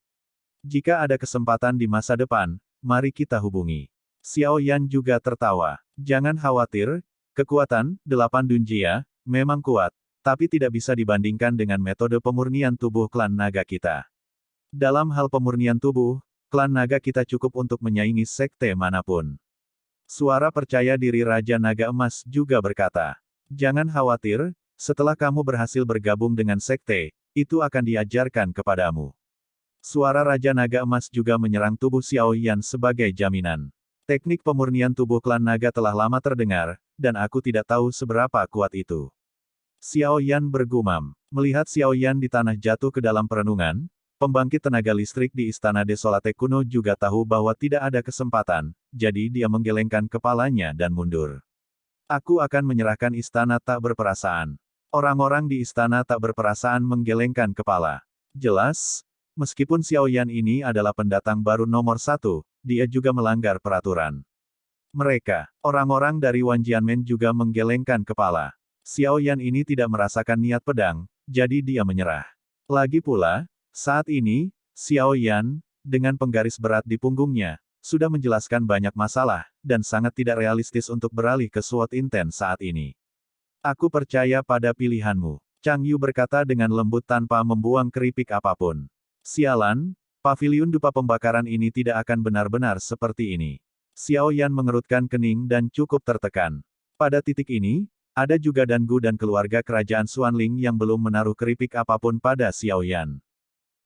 Speaker 1: Jika ada kesempatan di masa depan, mari kita hubungi. Xiao Yan juga tertawa. Jangan khawatir, kekuatan 8 Dunjia memang kuat, tapi tidak bisa dibandingkan dengan metode pemurnian tubuh klan naga kita. Dalam hal pemurnian tubuh, klan naga kita cukup untuk menyaingi sekte manapun. Suara percaya diri Raja Naga Emas juga berkata, jangan khawatir, setelah kamu berhasil bergabung dengan sekte, itu akan diajarkan kepadamu. Suara Raja Naga Emas juga menyerang tubuh Xiao Yan sebagai jaminan. Teknik pemurnian tubuh klan naga telah lama terdengar, dan aku tidak tahu seberapa kuat itu. Xiao Yan bergumam. Melihat Xiao Yan di tanah jatuh ke dalam perenungan, pembangkit tenaga listrik di Istana Desolate kuno juga tahu bahwa tidak ada kesempatan, jadi dia menggelengkan kepalanya dan mundur. Aku akan menyerahkan istana tak berperasaan. Orang-orang di istana tak berperasaan menggelengkan kepala. Jelas, meskipun Xiao Yan ini adalah pendatang baru nomor 1, dia juga melanggar peraturan. Mereka, orang-orang dari Wan Jianmen juga menggelengkan kepala. Xiao Yan ini tidak merasakan niat pedang, jadi dia menyerah. Lagi pula, saat ini, Xiao Yan, dengan penggaris berat di punggungnya, sudah menjelaskan banyak masalah, dan sangat tidak realistis untuk beralih ke SWOT Intense saat ini. Aku percaya pada pilihanmu. Chang Yu berkata dengan lembut tanpa membuang keripik apapun. Sialan, paviliun dupa pembakaran ini tidak akan benar-benar seperti ini. Xiao Yan mengerutkan kening dan cukup tertekan. Pada titik ini, ada juga Dangu dan keluarga kerajaan Xuanling yang belum menaruh keripik apapun pada Xiao Yan.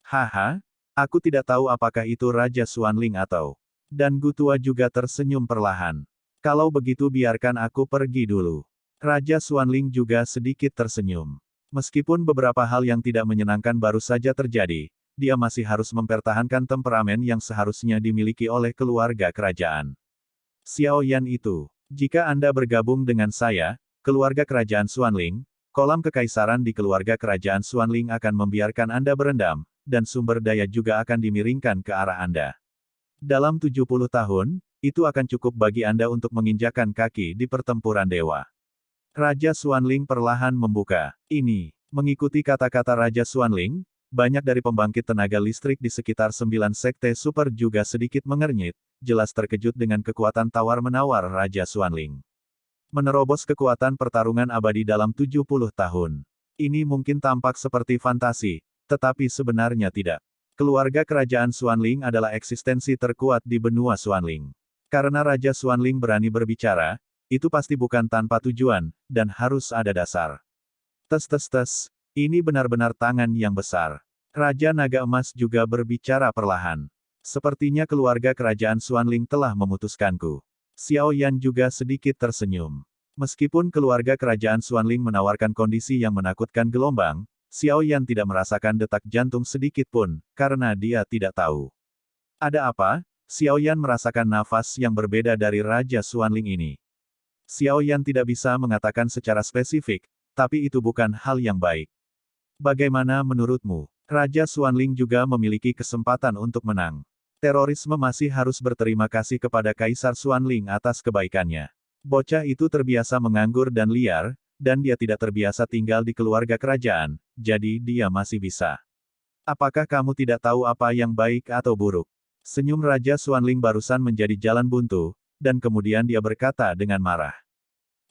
Speaker 1: Haha, aku tidak tahu apakah itu Raja Xuanling atau... Dangu tua juga tersenyum perlahan. Kalau begitu biarkan aku pergi dulu. Raja Xuanling juga sedikit tersenyum. Meskipun beberapa hal yang tidak menyenangkan baru saja terjadi, dia masih harus mempertahankan temperamen yang seharusnya dimiliki oleh keluarga kerajaan. Xiao Yan itu, jika Anda bergabung dengan saya, keluarga kerajaan Xuanling, kolam kekaisaran di keluarga kerajaan Xuanling akan membiarkan Anda berendam, dan sumber daya juga akan dimiringkan ke arah Anda. Dalam 70 tahun, itu akan cukup bagi Anda untuk menginjakan kaki di pertempuran dewa. Raja Xuanling perlahan membuka. Ini, mengikuti kata-kata Raja Xuanling, banyak dari pembangkit tenaga listrik di sekitar 9 sekte super juga sedikit mengernyit, jelas terkejut dengan kekuatan tawar-menawar Raja Xuanling. Menerobos kekuatan pertarungan abadi dalam 70 tahun. Ini mungkin tampak seperti fantasi, tetapi sebenarnya tidak. Keluarga kerajaan Xuanling adalah eksistensi terkuat di benua Xuanling. Karena Raja Xuanling berani berbicara, itu pasti bukan tanpa tujuan, dan harus ada dasar. Tes, ini benar-benar tangan yang besar. Raja Naga Emas juga berbicara perlahan. Sepertinya keluarga kerajaan Xuanling telah memutuskanku. Xiao Yan juga sedikit tersenyum. Meskipun keluarga kerajaan Xuanling menawarkan kondisi yang menakutkan gelombang, Xiao Yan tidak merasakan detak jantung sedikit pun, karena dia tidak tahu. Ada apa? Xiao Yan merasakan nafas yang berbeda dari Raja Xuanling ini. Xiao Yan tidak bisa mengatakan secara spesifik, tapi itu bukan hal yang baik. Bagaimana menurutmu? Raja Xuanling juga memiliki kesempatan untuk menang. Terorisme masih harus berterima kasih kepada Kaisar Xuanling atas kebaikannya. Bocah itu terbiasa menganggur dan liar, dan dia tidak terbiasa tinggal di keluarga kerajaan, jadi dia masih bisa. Apakah kamu tidak tahu apa yang baik atau buruk? Senyum Raja Xuanling barusan menjadi jalan buntu, dan kemudian dia berkata dengan marah.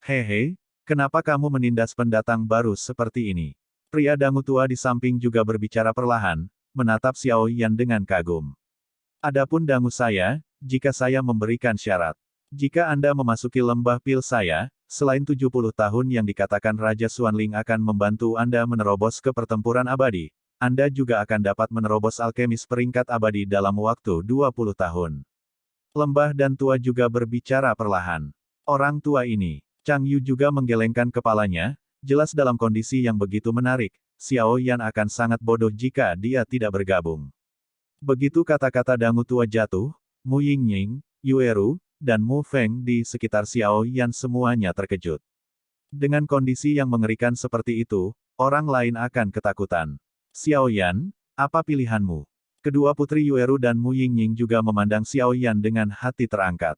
Speaker 1: Hehe, kenapa kamu menindas pendatang baru seperti ini? Pria dangu tua di samping juga berbicara perlahan, menatap Xiao Yan dengan kagum. Adapun dangu saya, jika saya memberikan syarat. Jika Anda memasuki lembah pil saya, selain 70 tahun yang dikatakan Raja Xuanling akan membantu Anda menerobos ke pertempuran abadi, Anda juga akan dapat menerobos alkemis peringkat abadi dalam waktu 20 tahun. Lembah dan tua juga berbicara perlahan. Orang tua ini, Chang Yu juga menggelengkan kepalanya, jelas dalam kondisi yang begitu menarik, Xiao Yan akan sangat bodoh jika dia tidak bergabung. Begitu kata-kata dangu tua jatuh, Mu Yingying, Yu Eru, dan Mu Feng di sekitar Xiao Yan semuanya terkejut. Dengan kondisi yang mengerikan seperti itu, orang lain akan ketakutan. Xiao Yan, apa pilihanmu? Kedua putri Yu Eru dan Mu Yingying juga memandang Xiao Yan dengan hati terangkat.